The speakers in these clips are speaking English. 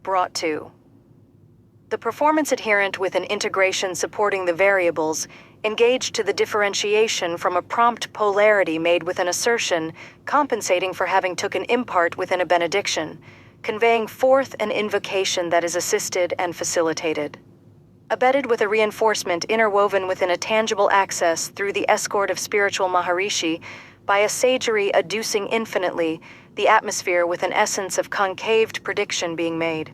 brought to. The performance adherent with an integration supporting the variables engaged to the differentiation from a prompt polarity made with an assertion compensating for having took an impart within a benediction, conveying forth an invocation that is assisted and facilitated. Abetted with a reinforcement interwoven within a tangible access through the escort of spiritual Maharishi, by a sagery adducing infinitely the atmosphere with an essence of concaved prediction being made.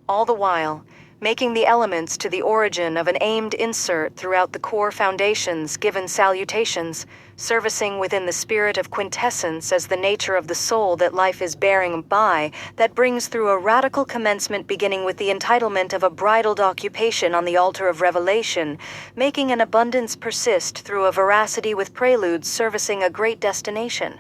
All the while, making the elements to the origin of an aimed insert throughout the core foundations given salutations, servicing within the spirit of quintessence as the nature of the soul that life is bearing by, that brings through a radical commencement beginning with the entitlement of a bridled occupation on the altar of revelation, making an abundance persist through a veracity with preludes servicing a great destination.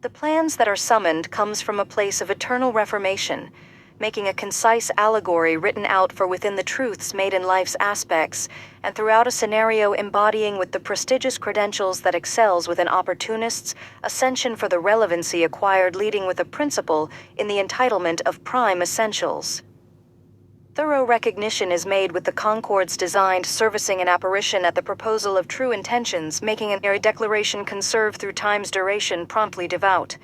The plans that are summoned comes from a place of eternal reformation, making a concise allegory written out for within the truths made in life's aspects, and throughout a scenario embodying with the prestigious credentials that excels within opportunists, ascension for the relevancy acquired leading with a principle in the entitlement of prime essentials. Thorough recognition is made with the concords designed servicing an apparition at the proposal of true intentions, making an airy declaration conserved through time's duration promptly devout,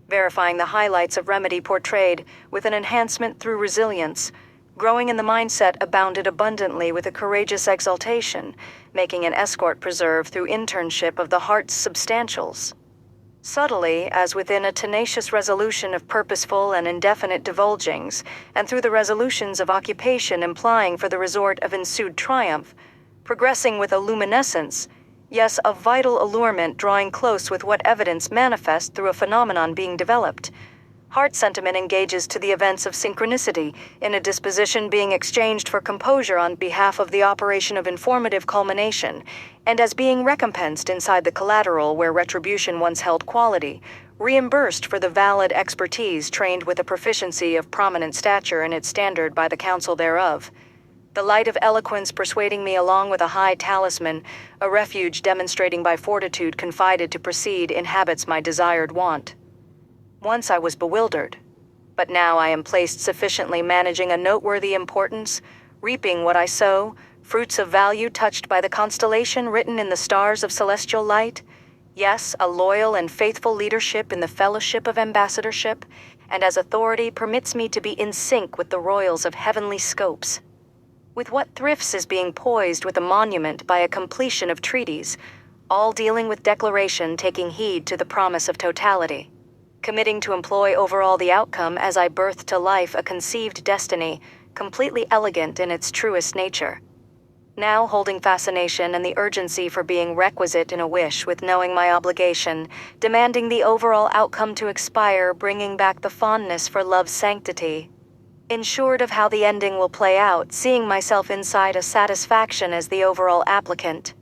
verifying the highlights of remedy portrayed with an enhancement through resilience, growing in the mindset abounded abundantly with a courageous exaltation, making an escort preserve through internship of the heart's substantials. Subtly, as within a tenacious resolution of purposeful and indefinite divulgings, and through the resolutions of occupation implying for the resort of ensued triumph, progressing with a luminescence, yes, a vital allurement drawing close with what evidence manifest through a phenomenon being developed. Heart sentiment engages to the events of synchronicity, in a disposition being exchanged for composure on behalf of the operation of informative culmination, and as being recompensed inside the collateral where retribution once held quality, reimbursed for the valid expertise trained with a proficiency of prominent stature in its standard by the counsel thereof. The light of eloquence persuading me along with a high talisman, a refuge demonstrating by fortitude confided to proceed inhabits my desired want. Once I was bewildered, but now I am placed sufficiently managing a noteworthy importance, reaping what I sow, fruits of value touched by the constellation written in the stars of celestial light, yes, a loyal and faithful leadership in the fellowship of ambassadorship, and as authority permits me to be in sync with the royals of heavenly scopes. With what thrifts is being poised with a monument by a completion of treaties, all dealing with declaration taking heed to the promise of totality, committing to employ overall the outcome as I birth to life a conceived destiny, completely elegant in its truest nature. Now holding fascination and the urgency for being requisite in a wish with knowing my obligation, demanding the overall outcome to expire, bringing back the fondness for love's sanctity. Ensured of how the ending will play out, seeing myself inside a satisfaction as the overall applicant.